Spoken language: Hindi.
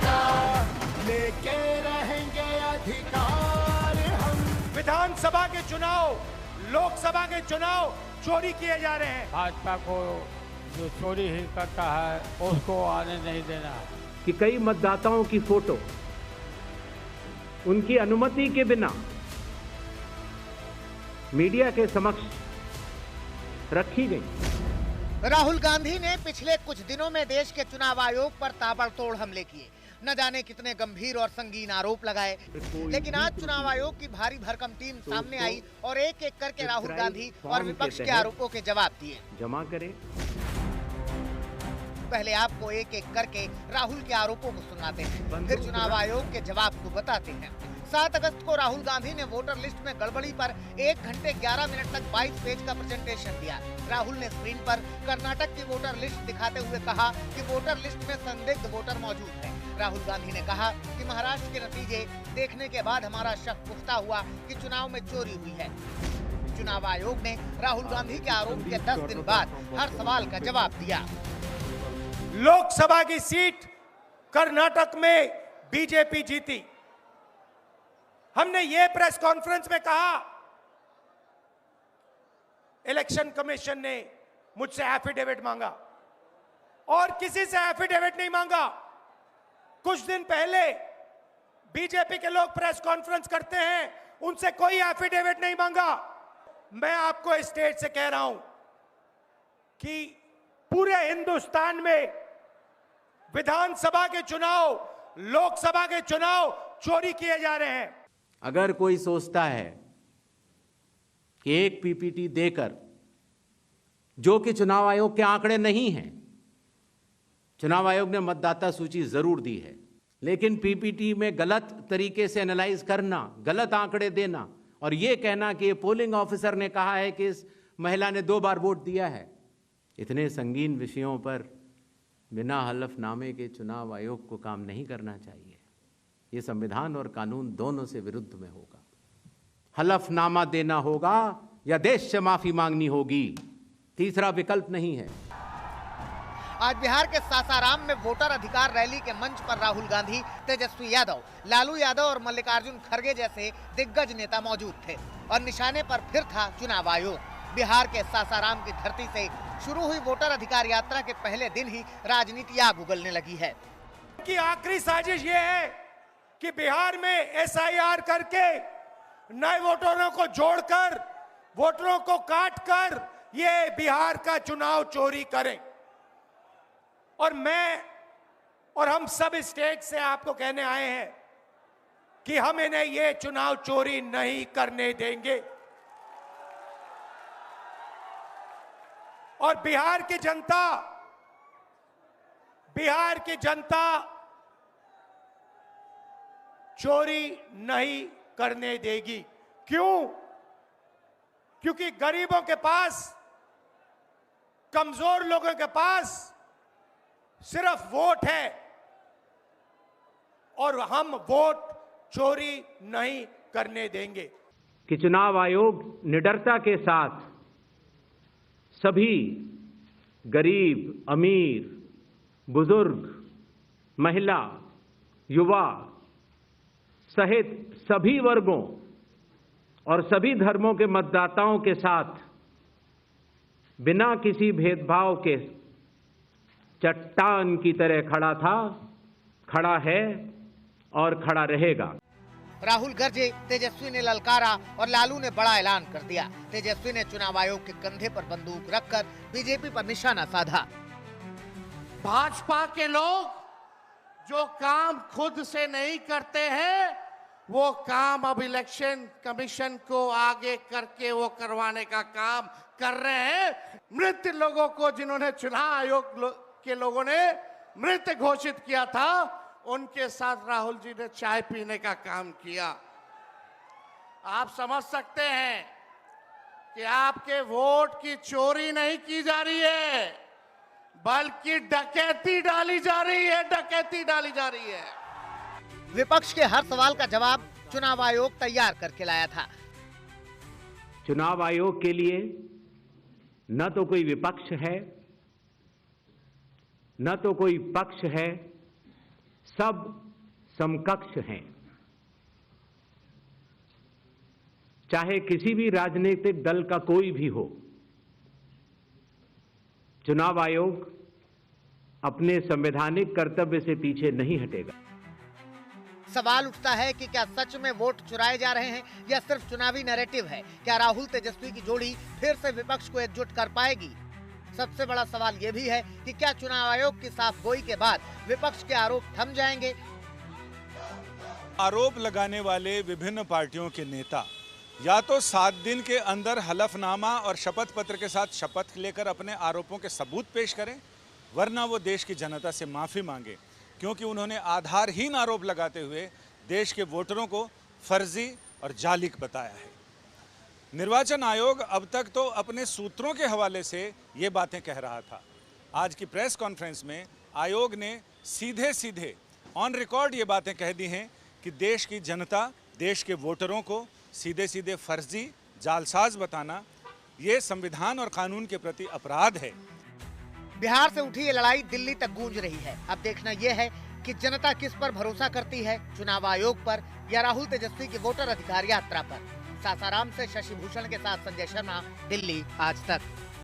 चलेगा, लेके रहेंगे अधिकार हम। विधानसभा के चुनाव, लोकसभा के चुनाव चोरी किए जा रहे हैं। भाजपा को जो चोरी ही करता है उसको आने नहीं देना। कि कई मतदाताओं की फोटो उनकी अनुमति के बिना मीडिया के समक्ष रखी गई। राहुल गांधी ने पिछले कुछ दिनों में देश के चुनाव आयोग पर ताबड़तोड़ हमले किए, न जाने कितने गंभीर और संगीन आरोप लगाए, लेकिन आज चुनाव आयोग की भारी भरकम टीम सामने आई और एक एक करके राहुल गांधी और विपक्ष के आरोपों के जवाब दिए। जमा करें। पहले आपको एक एक करके राहुल के आरोपों को सुनाते हैं, फिर चुनाव आयोग के जवाब को बताते हैं। 7 अगस्त को राहुल गांधी ने वोटर लिस्ट में गड़बड़ी पर 1 घंटे 11 मिनट तक 22 पेज का प्रेजेंटेशन दिया। राहुल ने स्क्रीन पर कर्नाटक की वोटर लिस्ट दिखाते हुए कहा कि वोटर लिस्ट में संदिग्ध वोटर मौजूद है। राहुल गांधी ने कहा कि महाराष्ट्र के नतीजे देखने के बाद हमारा शक पुख्ता हुआ कि चुनाव में चोरी हुई है। चुनाव आयोग ने राहुल गांधी के आरोप के 10 दिन बाद हर सवाल का जवाब दिया। लोकसभा की सीट कर्नाटक में बीजेपी जीती। हमने ये प्रेस कॉन्फ्रेंस में कहा, इलेक्शन कमीशन ने मुझसे एफिडेविट मांगा और किसी से एफिडेविट नहीं मांगा। कुछ दिन पहले बीजेपी के लोग प्रेस कॉन्फ्रेंस करते हैं, उनसे कोई एफिडेविट नहीं मांगा। मैं आपको इस स्टेज से कह रहा हूं कि पूरे हिंदुस्तान में विधानसभा के चुनाव, लोकसभा के चुनाव चोरी किए जा रहे हैं। अगर कोई सोचता है कि एक पीपीटी देकर, जो कि चुनाव आयोग के आंकड़े नहीं हैं, चुनाव आयोग ने मतदाता सूची जरूर दी है, लेकिन पीपीटी में गलत तरीके से एनालाइज करना, गलत आंकड़े देना और यह कहना कि ये पोलिंग ऑफिसर ने कहा है कि इस महिला ने 2 बार वोट दिया है, इतने संगीन विषयों पर बिना हलफनामे के चुनाव आयोग को काम नहीं करना चाहिए। ये संविधान और कानून दोनों से विरुद्ध में होगा। हलफनामा देना होगा या देश से माफी मांगनी होगी, तीसरा विकल्प नहीं है। आज बिहार के सासाराम में वोटर अधिकार रैली के मंच पर राहुल गांधी, तेजस्वी यादव, लालू यादव और मल्लिकार्जुन खड़गे जैसे दिग्गज नेता मौजूद थे और निशाने पर फिर था चुनाव आयोग। बिहार के सासाराम की धरती से शुरू हुई वोटर अधिकार यात्रा के पहले दिन ही राजनीति आग उगलने लगी है। की आखिरी साजिश ये है कि बिहार में एसआईआर करके नए वोटरों को जोड़कर, वोटरों को काटकर ये बिहार का चुनाव चोरी करें। और मैं और हम सब स्टेट से आपको कहने आए हैं कि हम इन्हें ये चुनाव चोरी नहीं करने देंगे। और बिहार की जनता चोरी नहीं करने देगी। क्यों? क्योंकि गरीबों के पास, कमजोर लोगों के पास सिर्फ वोट है और हम वोट चोरी नहीं करने देंगे। कि चुनाव आयोग निडरता के साथ सभी गरीब, अमीर, बुजुर्ग, महिला, युवा सहित सभी वर्गों और सभी धर्मों के मतदाताओं के साथ बिना किसी भेदभाव के चट्टान की तरह खड़ा था, खड़ा है और खड़ा रहेगा। राहुल गरजे, तेजस्वी ने ललकारा और लालू ने बड़ा ऐलान कर दिया। तेजस्वी ने चुनाव आयोग के कंधे पर बंदूक रखकर बीजेपी पर निशाना साधा। भाजपा के लोग जो काम खुद से नहीं करते हैं, वो काम अब इलेक्शन कमीशन को आगे करके वो करवाने का काम कर रहे हैं। मृत लोगों को, जिन्होंने चुनाव आयोग के लोगों ने मृत घोषित किया था, उनके साथ राहुल जी ने चाय पीने का काम किया। आप समझ सकते हैं कि आपके वोट की चोरी नहीं की जा रही है, बल्कि डकैती डाली जा रही है, डकैती डाली जा रही है। विपक्ष के हर सवाल का जवाब चुनाव आयोग तैयार करके लाया था। चुनाव आयोग के लिए न तो कोई विपक्ष है, न तो कोई पक्ष है, सब समकक्ष हैं। चाहे किसी भी राजनीतिक दल का कोई भी हो, चुनाव आयोग अपने संवैधानिक कर्तव्य से पीछे नहीं हटेगा। सवाल उठता है कि क्या सच में वोट चुराए जा रहे हैं या सिर्फ चुनावी नैरेटिव है? क्या राहुल तेजस्वी की जोड़ी फिर से विपक्ष को एकजुट कर पाएगी? सबसे बड़ा सवाल यह भी है कि क्या चुनाव आयोग की साफगोई के बाद विपक्ष के आरोप थम जाएंगे? आरोप लगाने वाले विभिन्न पार्टियों के नेता या तो 7 दिन के अंदर हलफनामा और शपथ पत्र के साथ शपथ लेकर अपने आरोपों के सबूत पेश करें, वरना वो देश की जनता से माफी मांगे, क्योंकि उन्होंने आधारहीन आरोप लगाते हुए देश के वोटरों को फर्जी और जालिक बताया है। निर्वाचन आयोग अब तक तो अपने सूत्रों के हवाले से ये बातें कह रहा था। आज की प्रेस कॉन्फ्रेंस में आयोग ने सीधे सीधे ऑन रिकॉर्ड ये बातें कह दी हैं कि देश की जनता, देश के वोटरों को सीधे सीधे फर्जी जालसाज बताना ये संविधान और कानून के प्रति अपराध है। बिहार से उठी ये लड़ाई दिल्ली तक गूंज रही है। अब देखना यह है कि जनता किस पर भरोसा करती है, चुनाव आयोग पर या राहुल तेजस्वी की वोटर अधिकार यात्रा पर। सासाराम से शशि भूषण के साथ संजय शर्मा, दिल्ली आज तक।